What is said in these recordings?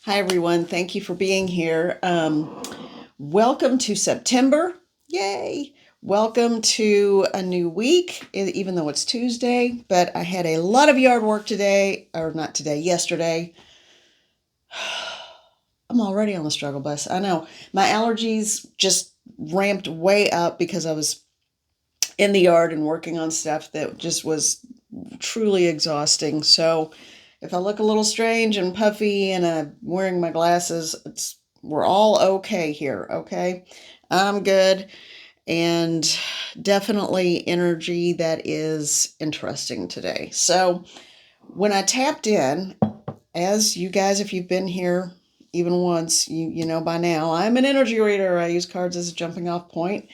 Hi, everyone. Thank you for being here. Welcome to September. Yay. Welcome to a new week, even though it's Tuesday. But I had a lot of yard work today, or not today, yesterday. I'm already on the struggle bus. I know. My allergies just ramped way up because I was in the yard and working on stuff that just was truly exhausting. So if I look a little strange and puffy and I'm wearing my glasses, we're all okay here, okay? I'm good, and definitely energy that is interesting today. So when I tapped in, as you guys, if you've been here even once, you know by now, I'm an energy reader. I use cards as a jumping off point.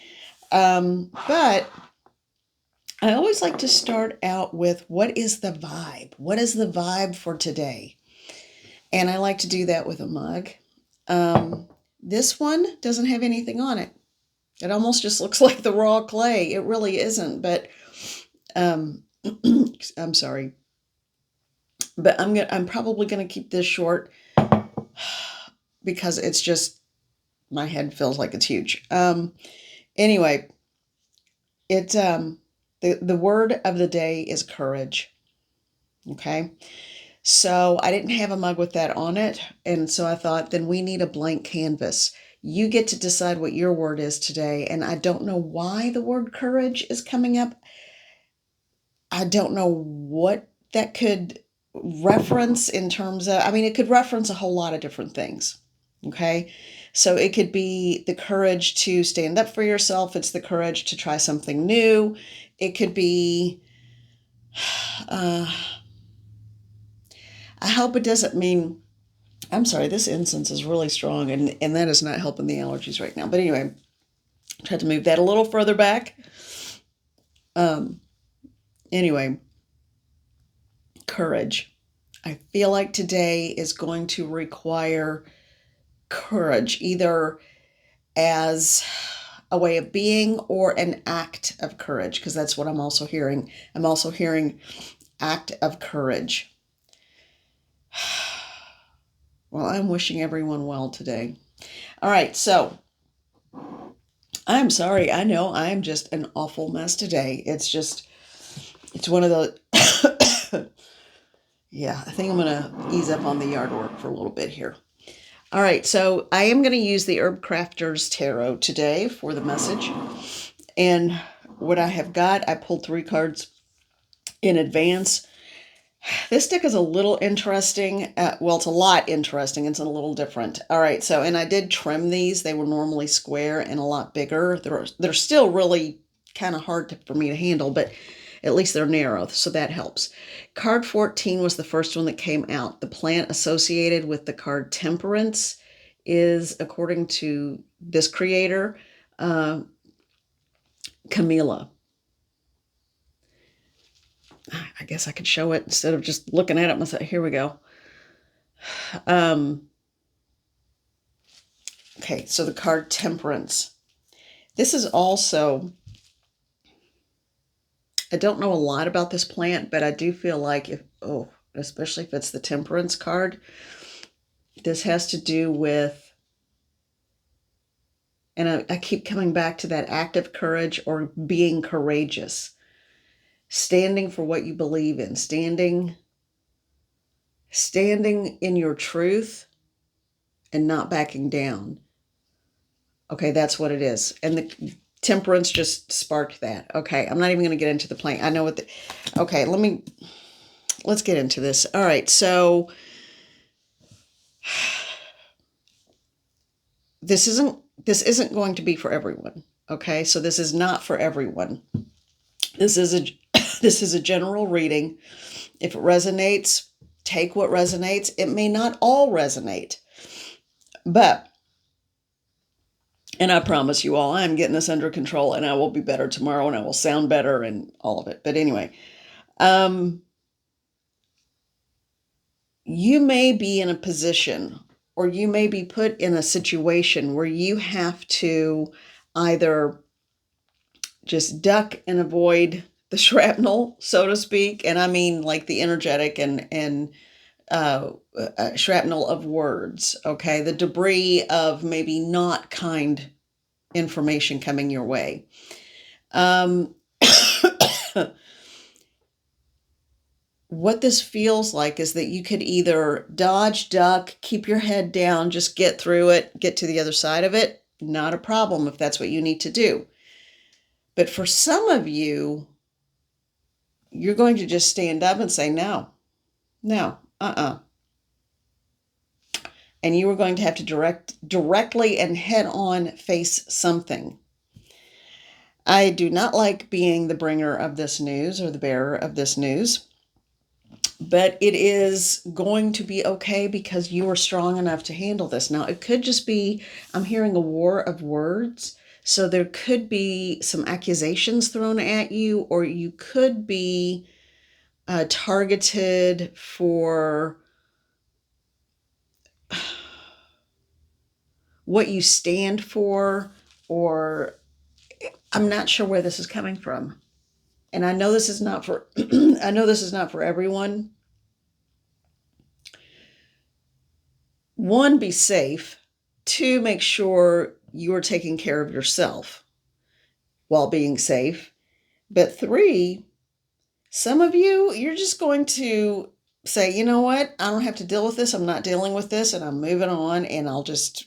But I always like to start out with what is the vibe? What is the vibe for today? And I like to do that with a mug. This one doesn't have anything on it. It almost just looks like the raw clay. It really isn't, but um, I'm sorry. But I'm probably gonna keep this short because it's just my head feels like it's huge. Anyway, it the word of the day is courage. Okay. So I didn't have a mug with that on it. And so I thought, then we need a blank canvas. You get to decide what your word is today. And I don't know why the word courage is coming up. I don't know what that could reference in terms of, it could reference a whole lot of different things. Okay. So it could be the courage to stand up for yourself. It's the courage to try something new. It could be, uh, I hope it doesn't mean, I'm sorry, this incense is really strong, and that is not helping the allergies right now. But anyway, tried to move that a little further back. Um, anyway, courage. I feel like today is going to require courage, either as a way of being or an act of courage, because that's what I'm also hearing. I'm also hearing act of courage. Well, I'm wishing everyone well today. All right, so I'm sorry. I know I'm just an awful mess today. It's one of the, yeah, I think I'm going to ease up on the yard work for a little bit here. All right, so I am going to use the Herb Crafter's Tarot today for the message. And what I have got, I pulled 3 cards in advance. This deck is a little interesting. Well, it's a lot interesting. It's a little different. All right, so, and I did trim these. They were normally square and a lot bigger. They're still really kind of hard for me to handle, but at least they're narrow, so that helps. Card 14 was the first one that came out. The plant associated with the card Temperance is, according to this creator, Camilla. I guess I could show it instead of just looking at it myself. Here we go. Okay, so the card Temperance. This is also, I don't know a lot about this plant, but I do feel like especially if it's the Temperance card, this has to do with, and I keep coming back to that act of courage or being courageous, standing for what you believe in, standing in your truth and not backing down. Okay, that's what it is. And the Temperance just sparked that. Okay, I'm not even going to get into the plant. I know what okay, let's get into this. All right, so this isn't going to be for everyone. Okay, so this is not for everyone. This is a this is a general reading. If it resonates, take what resonates. It may not all resonate, but, and I promise you all, I'm getting this under control, and I will be better tomorrow, and I will sound better and all of it. But anyway, you may be in a position, or you may be put in a situation where you have to either just duck and avoid the shrapnel, so to speak. And I mean like the energetic and shrapnel of words, okay? The debris of maybe not kind information coming your way. What this feels like is that you could either dodge, duck, keep your head down, just get through it, get to the other side of it. Not a problem if that's what you need to do. But for some of you, you're going to just stand up and say, no, no, and you are going to have to directly and head on face something. I do not like being the bringer of this news or the bearer of this news, but it is going to be okay because you are strong enough to handle this. Now, it could just be, I'm hearing a war of words. So there could be some accusations thrown at you, or you could be targeted for what you stand for, or I'm not sure where this is coming from. And I know this is not for I know this is not for everyone. One, be safe. Two, make sure you are taking care of yourself while being safe. But three, some of you, you're just going to say, you know what? I don't have to deal with this. I'm not dealing with this, and I'm moving on, and I'll just,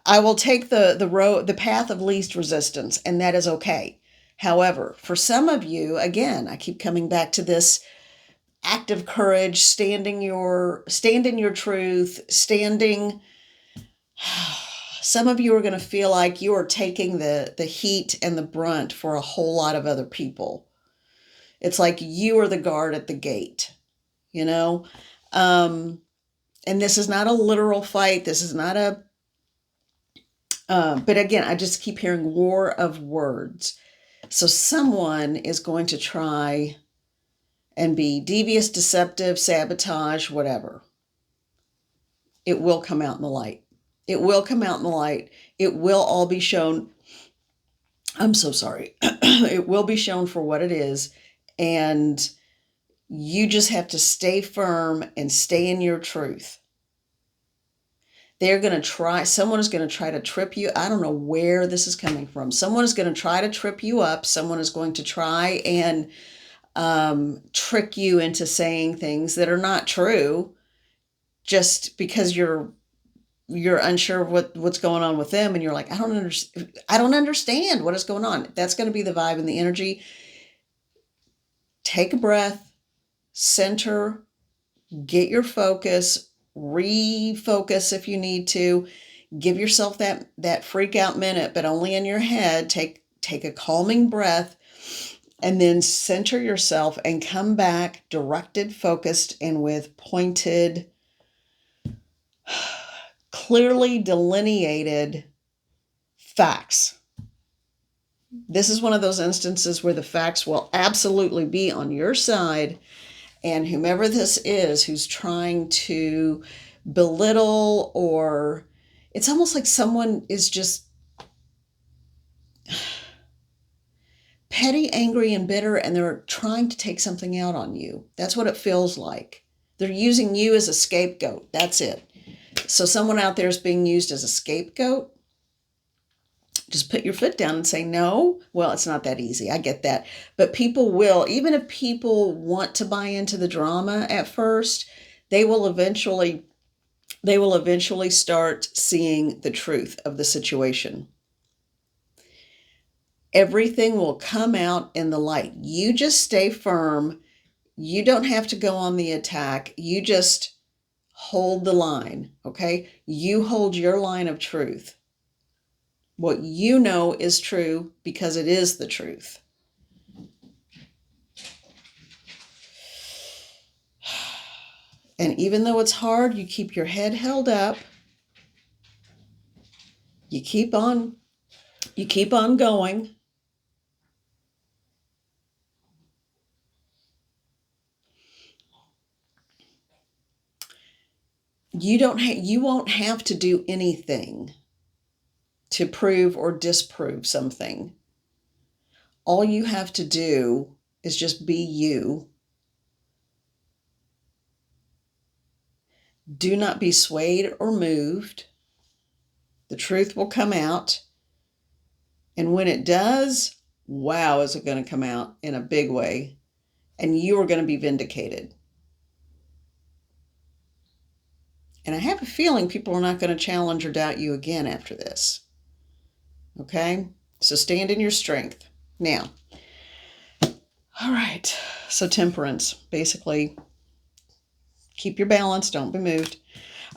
I will take the path of least resistance, and that is okay. However, for some of you, again, I keep coming back to this act of courage, stand in your truth, standing. Some of you are going to feel like you are taking the heat and the brunt for a whole lot of other people. It's like you are the guard at the gate, you know? And this is not a literal fight. This is not a, but again, I just keep hearing war of words. So someone is going to try and be devious, deceptive, sabotage, whatever. It will come out in the light. It will come out in the light. It will all be shown. I'm so sorry. It will be shown for what it is. And you just have to stay firm and stay in your truth. They're going to try, someone is going to try to trip you. I don't know where this is coming from. Someone is going to try to trip you up. Someone is going to try and trick you into saying things that are not true just because you're unsure of what's going on with them, and you're like, I don't understand what is going on. That's going to be the vibe and the energy. Take a breath, center, get your focus, refocus if you need to. Give yourself that freak out minute, but only in your head. Take a calming breath, and then center yourself and come back directed, focused, and with pointed, clearly delineated facts. This is one of those instances where the facts will absolutely be on your side, and whomever this is who's trying to belittle, or it's almost like someone is just petty, angry, and bitter, and they're trying to take something out on you. That's what it feels like. They're using you as a scapegoat. That's it. So someone out there is being used as a scapegoat. Just put your foot down and say no. Well, it's not that easy. I get that. But people will, even if people want to buy into the drama at first, they will eventually start seeing the truth of the situation. Everything will come out in the light. You just stay firm. You don't have to go on the attack. You just hold the line, okay? You hold your line of truth. What you know is true because it is the truth. And even though it's hard, you keep your head held up. You keep on going. You won't have to do anything to prove or disprove something. All you have to do is just be you Do not be swayed or moved. The truth will come out. And when it does, wow, is it going to come out in a big way. And you are going to be vindicated. And I have a feeling people are not going to challenge or doubt you again after this. Okay? So stand in your strength. Now, all right. So temperance, basically, keep your balance. Don't be moved.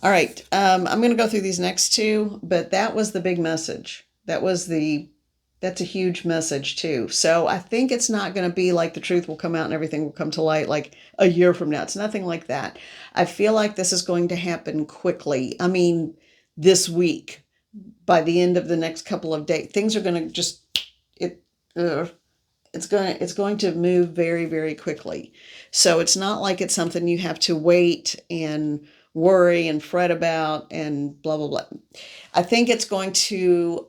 All right. I'm going to go through these next two, but that was the big message. That's a huge message too. So I think it's not going to be like the truth will come out and everything will come to light like a year from now. It's nothing like that. I feel like this is going to happen quickly. I mean, this week, by the end of the next couple of days, things are going to just, it's going to move very, very quickly. So it's not like it's something you have to wait and worry and fret about and blah, blah, blah. I think it's going to,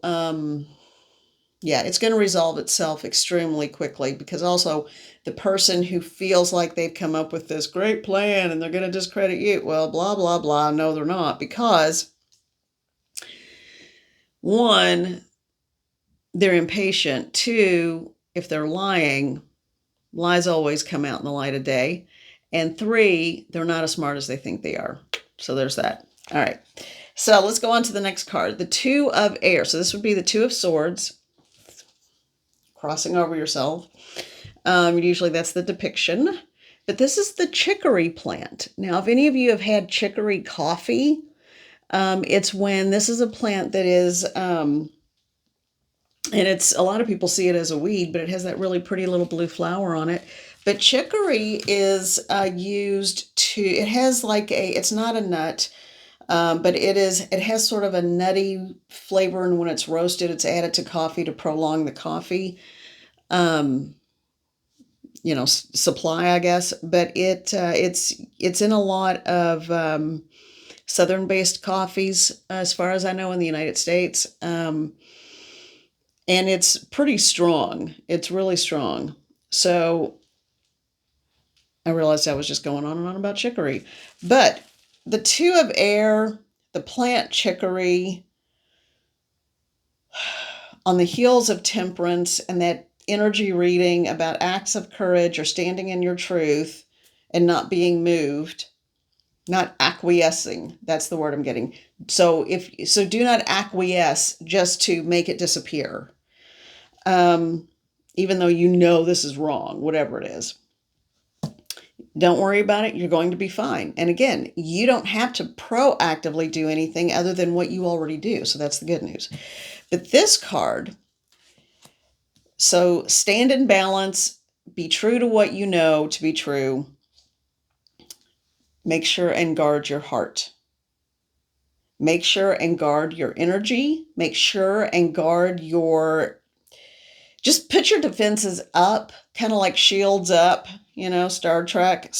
it's going to resolve itself extremely quickly, because also the person who feels like they've come up with this great plan and they're going to discredit you, well, blah, blah, blah. No, they're not, because one, they're impatient. Two, if they're lying, lies always come out in the light of day. And three, they're not as smart as they think they are. So there's that. All right. So let's go on to the next card. The Two of Air. So this would be the Two of Swords. Crossing over yourself. Usually that's the depiction. But this is the chicory plant. Now, if any of you have had chicory coffee, it's when this is a plant that is... and it's, a lot of people see it as a weed, but it has that really pretty little blue flower on it. But chicory is used to, it has like it's not a nut, but it has sort of a nutty flavor, and when it's roasted, it's added to coffee to prolong the coffee, supply, I guess. But it's in a lot of Southern-based coffees, as far as I know, in the United States. And it's pretty strong. It's really strong. So I realized I was just going on and on about chicory. But the Two of Air, the plant chicory, on the heels of Temperance and that energy reading about acts of courage or standing in your truth and not being moved, not acquiescing. That's the word I'm getting. So do not acquiesce just to make it disappear. Even though you know this is wrong, whatever it is. Don't worry about it. You're going to be fine. And again, you don't have to proactively do anything other than what you already do. So that's the good news. But this card, so stand in balance, be true to what you know to be true. Make sure and guard your heart. Make sure and guard your energy. Make sure and guard your... Just put your defenses up, kind of like shields up, Star Trek,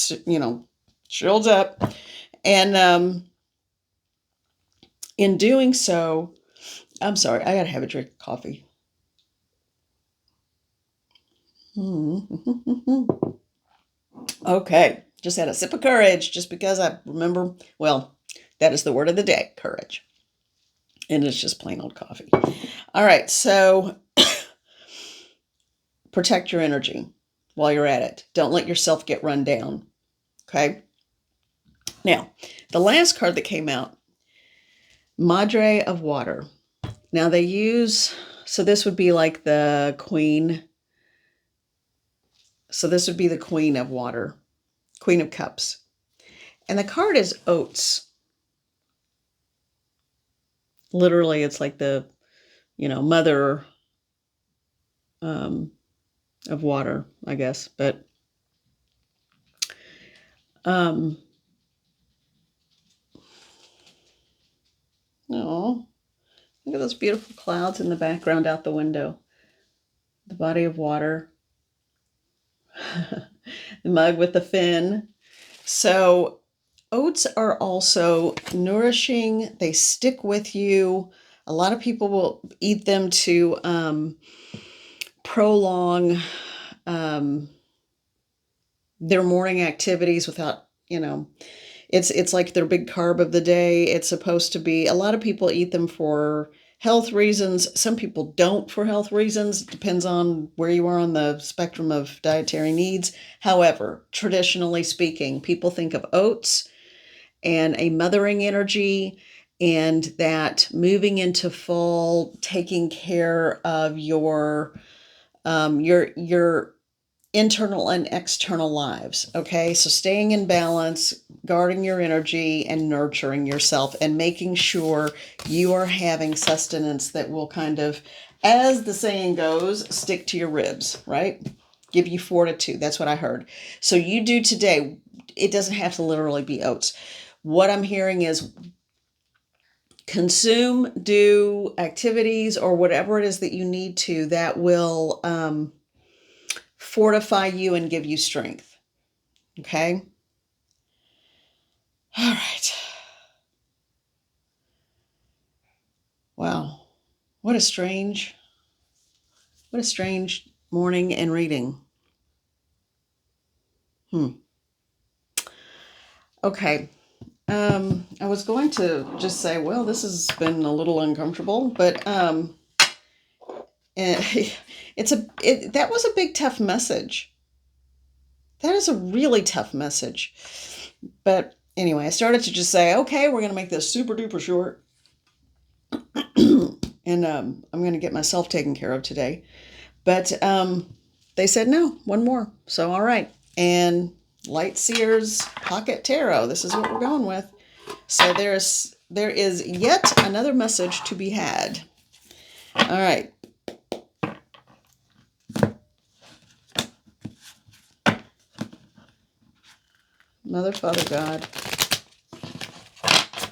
shields up. And in doing so, I'm sorry, I got to have a drink of coffee. Okay, just had a sip of courage just because I remember, well, that is the word of the day, courage. And it's just plain old coffee. All right, so... protect your energy while you're at it. Don't let yourself get run down. Okay? Now, the last card that came out, Madre of Water. Now they use, so this would be like the Queen. So this would be the Queen of Water, Queen of Cups. And the card is oats. Literally, it's like the, mother of water, I guess. But oh, look at those beautiful clouds in the background out the window. The body of water. The mug with the fin. So oats are also nourishing. They stick with you. A lot of people will eat them to prolong their morning activities without, It's like their big carb of the day. It's supposed to be, a lot of people eat them for health reasons. Some people don't for health reasons. It depends on where you are on the spectrum of dietary needs. However, traditionally speaking, people think of oats and a mothering energy, and that moving into fall, taking care of your internal and external lives. Okay, so staying in balance, guarding your energy, and nurturing yourself, and making sure you are having sustenance that will kind of, as the saying goes, stick to your ribs, right? Give you fortitude. That's what I heard. So you do today. It doesn't have to literally be oats. What I'm hearing is consume, do activities, or whatever it is that you need to that will fortify you and give you strength. Okay? All right. Wow. What a strange morning and reading. Okay. I was going to just say, well, this has been a little uncomfortable, but that was a big tough message. That is a really tough message. But anyway, I started to just say, okay, we're going to make this super duper short. And I'm going to get myself taken care of today. But they said, no, one more. So, all right. And Light Seers Pocket Tarot. This is what we're going with. So there is yet another message to be had. All right. Mother, Father, God.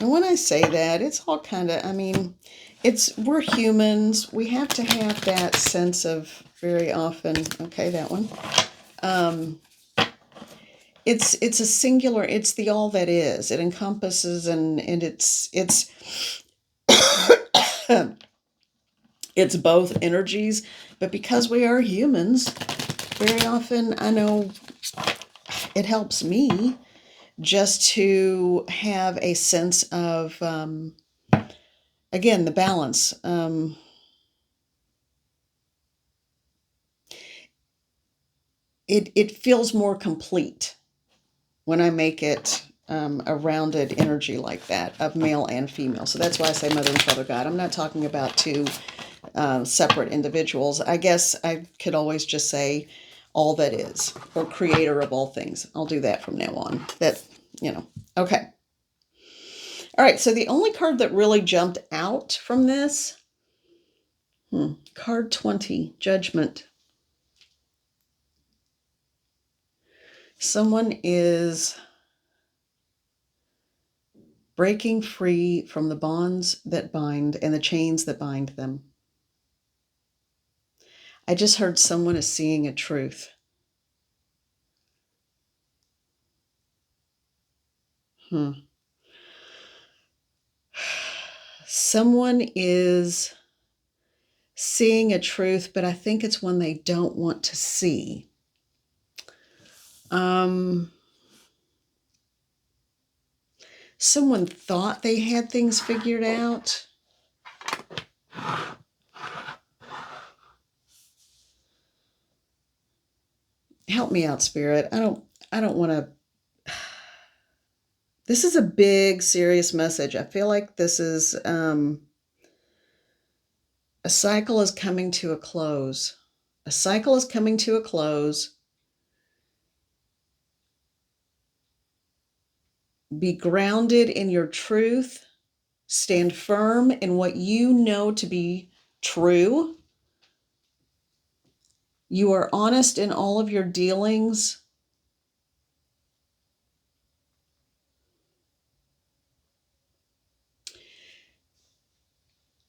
And when I say that, it's all kind of, I mean, we're humans. We have to have that sense of very often, okay, that one. It's a singular, it's the all that is. It encompasses and it's it's both energies, but because we are humans, very often I know it helps me just to have a sense of again, the balance. It feels more complete when I make it a rounded energy like that of male and female. So that's why I say Mother and Father God. I'm not talking about two separate individuals. I guess I could always just say all that is, or creator of all things. I'll do that from now on. That, okay. All right, so the only card that really jumped out from this, card 20, Judgment. Someone is breaking free from the bonds that bind and the chains that bind them. I just heard someone is seeing a truth. Someone is seeing a truth, but I think it's one they don't want to see. Someone thought they had things figured out. Help me out, Spirit. I don't want to. This is a big, serious message. I feel like this is a cycle is coming to a close. A cycle is coming to a close. Be grounded in your truth. Stand firm in what you know to be true. You are honest in all of your dealings.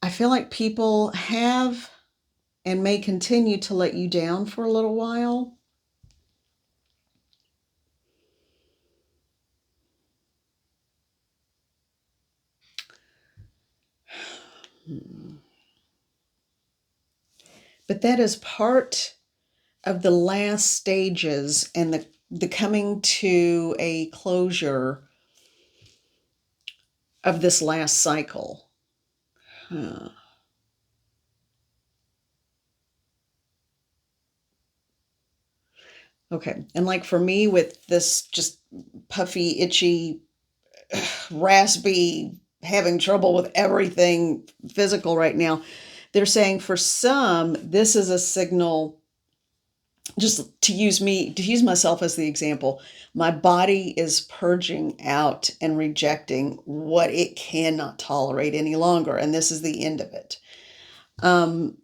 I feel like people have and may continue to let you down for a little while. But that is part of the last stages and the coming to a closure of this last cycle. Huh. Okay. And like for me with this just puffy, itchy, raspy, having trouble with everything physical right now, they're saying for some, this is a signal, just to use myself as the example. My body is purging out and rejecting what it cannot tolerate any longer. And this is the end of it. Um,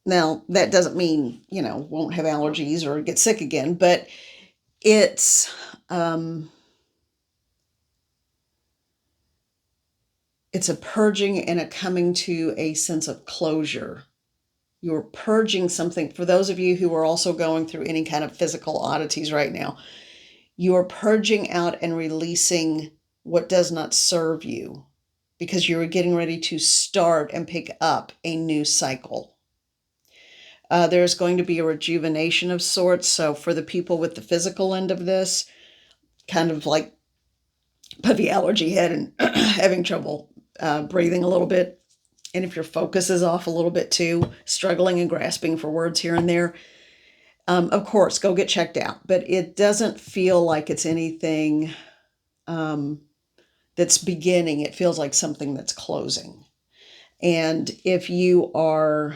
Now, that doesn't mean, won't have allergies or get sick again, but it's um, it's a purging and a coming to a sense of closure. You're purging something. For those of you who are also going through any kind of physical oddities right now, you are purging out and releasing what does not serve you because you're getting ready to start and pick up a new cycle. There's going to be a rejuvenation of sorts. So for the people with the physical end of this, kind of like puffy allergy head and having trouble breathing a little bit, and if your focus is off a little bit too, struggling and grasping for words here and there, of course, go get checked out. But it doesn't feel like it's anything that's beginning. It feels like something that's closing. And if you are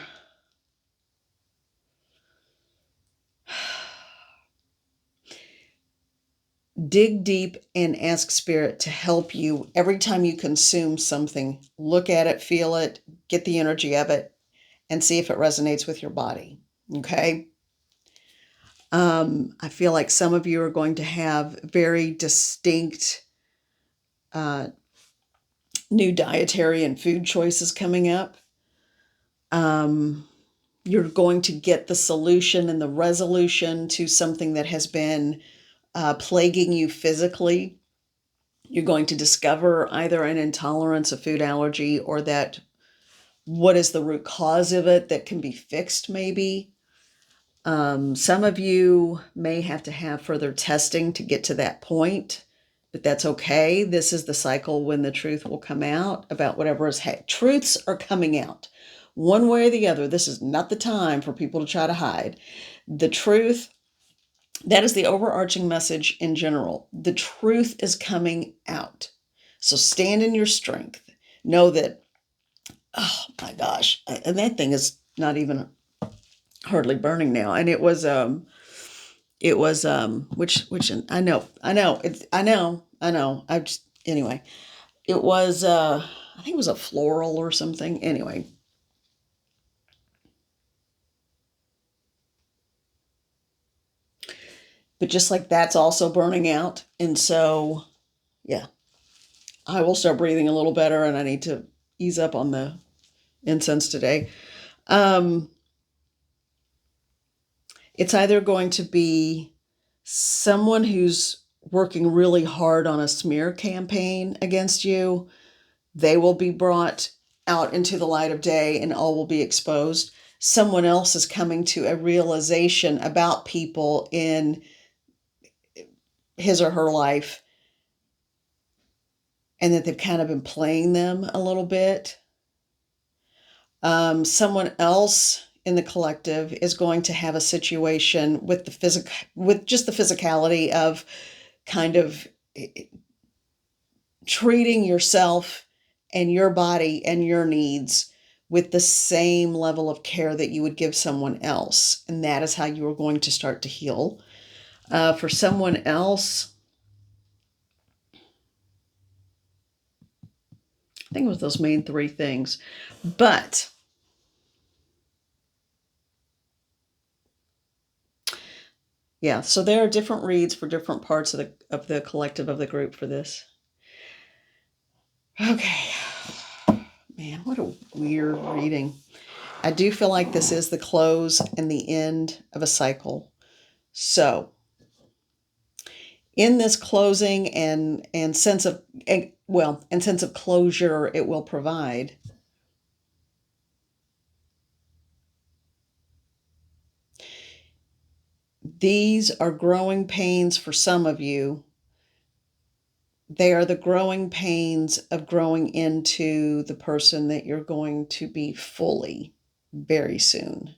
dig deep and ask spirit to help you every time you consume something, look at it, feel it, get the energy of it, and see if it resonates with your body. Okay. I feel like some of you are going to have very distinct new dietary and food choices coming up. You're going to get the solution and the resolution to something that has been plaguing you physically. You're going to discover either an intolerance, a food allergy, or that what is the root cause of it that can be fixed maybe. Some of you may have to have further testing to get to that point, but that's okay. This is the cycle when the truth will come out about whatever is truths are coming out one way or the other. This is not the time for people to try to hide the truth. That is the overarching message in general. The truth is coming out. So stand in your strength. Know that, oh my gosh, and that thing is not even hardly burning now. And which I know. I just, anyway, it was, I think it was a floral or something. Anyway, but just like that's also burning out. And so, yeah, I will start breathing a little better and I need to ease up on the incense today. Um, it's either going to be someone who's working really hard on a smear campaign against you. They will be brought out into the light of day and all will be exposed. Someone else is coming to a realization about people in his or her life and that they've kind of been playing them a little bit. Someone else in the collective is going to have a situation with with just the physicality of kind of treating yourself and your body and your needs with the same level of care that you would give someone else. And that is how you are going to start to heal. For someone else, I think it was those main three things. But yeah, so there are different reads for different parts of the collective of the group for this. Okay. Man, what a weird reading. I do feel like this is the close and the end of a cycle. So, in this closing and sense of sense of closure it will provide, these are growing pains for some of you They are the growing pains of growing into the person that you're going to be fully very soon.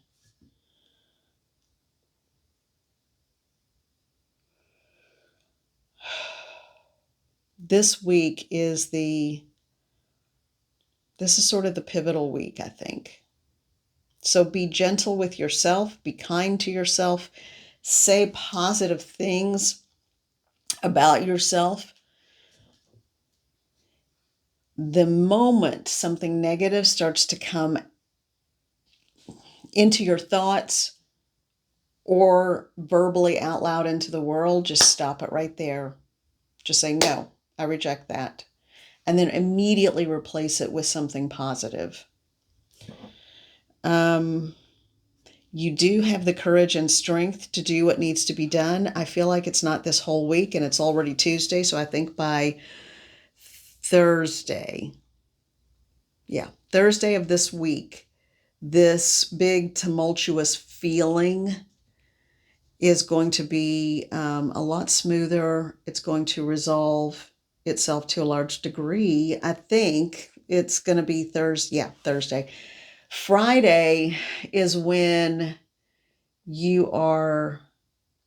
This week is this is sort of the pivotal week, I think. So be gentle with yourself, be kind to yourself, say positive things about yourself. The moment something negative starts to come into your thoughts or verbally out loud into the world, just stop it right there. Just say, no, I reject that. And then immediately replace it with something positive. You do have the courage and strength to do what needs to be done. I feel like it's not this whole week and it's already Tuesday. So I think by Thursday of this week, this big tumultuous feeling is going to be a lot smoother. It's going to resolve itself to a large degree. I think it's going to be Thursday. Yeah, Thursday. Friday is when you are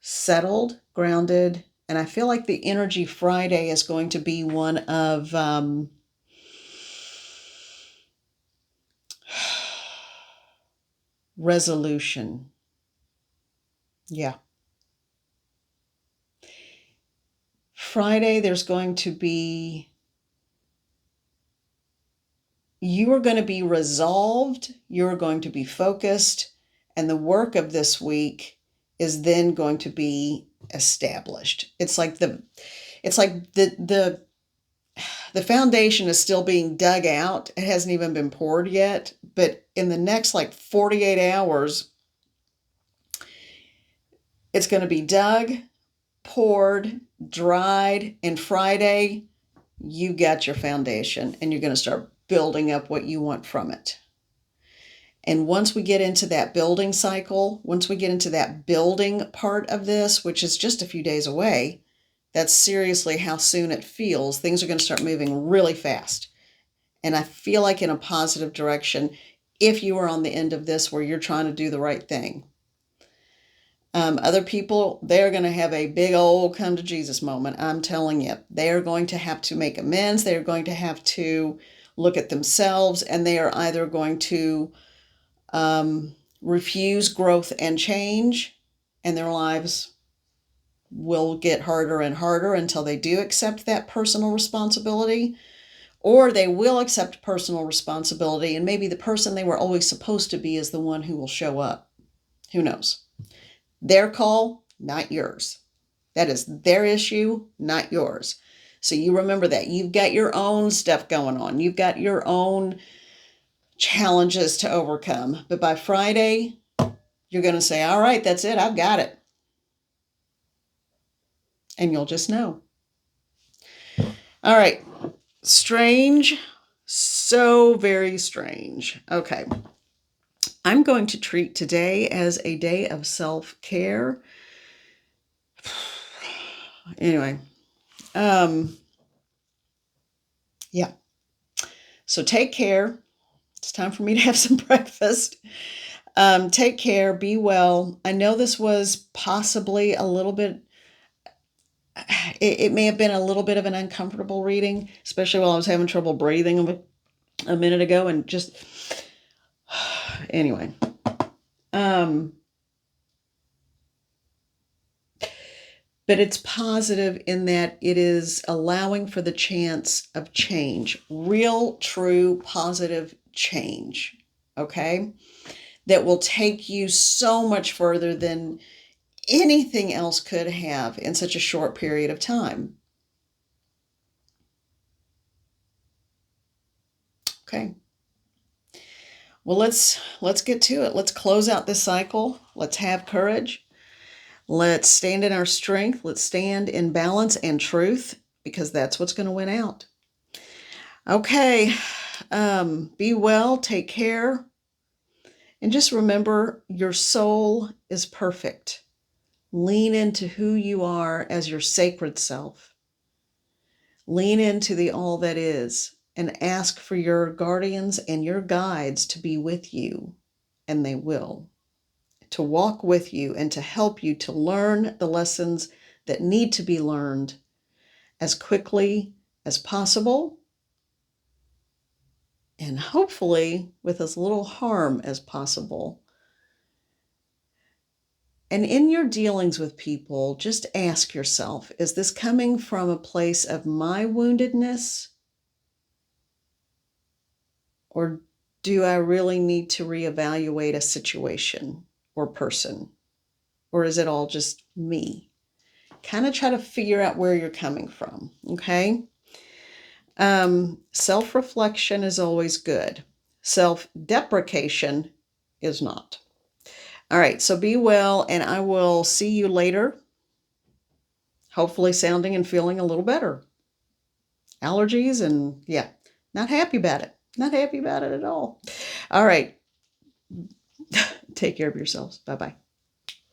settled, grounded, and I feel like the energy Friday is going to be one of resolution. Yeah. Friday, there's going to be, you are going to be resolved, you're going to be focused, and the work of this week is then going to be established. It's like the foundation is still being dug out. It hasn't even been poured yet, but in the next like 48 hours, it's going to be dug, poured, dried, and Friday, you got your foundation and you're going to start building up what you want from it. And once we get into that building cycle, once we get into that building part of this, which is just a few days away, that's seriously how soon it feels. Things are going to start moving really fast. And I feel like in a positive direction if you are on the end of this where you're trying to do the right thing. Other people, they're going to have a big old come to Jesus moment. I'm telling you, they're going to have to make amends. They're going to have to look at themselves, and they are either going to refuse growth and change, and their lives will get harder and harder until they do accept that personal responsibility, or they will accept personal responsibility, and maybe the person they were always supposed to be is the one who will show up. Who knows? Their call, not yours. That is their issue, not yours. So you remember that. You've got your own stuff going on. You've got your own challenges to overcome. But by Friday, you're going to say, all right, that's it. I've got it. And you'll just know. All right. Strange. So very strange. Okay. I'm going to treat today as a day of self-care. Anyway, yeah. So take care. It's time for me to have some breakfast. Take care. Be well. I know this was possibly a little bit, it may have been a little bit of an uncomfortable reading, especially while I was having trouble breathing a minute ago and just, anyway. But it's positive in that it is allowing for the chance of change, real, true, positive change, okay? That will take you so much further than anything else could have in such a short period of time. Okay. Well, let's get to it. Let's close out this cycle. Let's have courage. Let's stand in our strength. Let's stand in balance and truth, because that's what's going to win out. Okay. Be well. Take care. And just remember, your soul is perfect. Lean into who you are as your sacred self. Lean into the all that is and ask for your guardians and your guides to be with you, and they will. To walk with you and to help you to learn the lessons that need to be learned as quickly as possible, and hopefully with as little harm as possible. And in your dealings with people, just ask yourself, is this coming from a place of my woundedness? Or do I really need to reevaluate a situation or person? Or is it all just me? Kind of try to figure out where you're coming from, okay? Self-reflection is always good. Self-deprecation is not. All right, so be well, and I will see you later, hopefully sounding and feeling a little better. Allergies and yeah, not happy about it. Not happy about it at all. All right. Take care of yourselves. Bye-bye.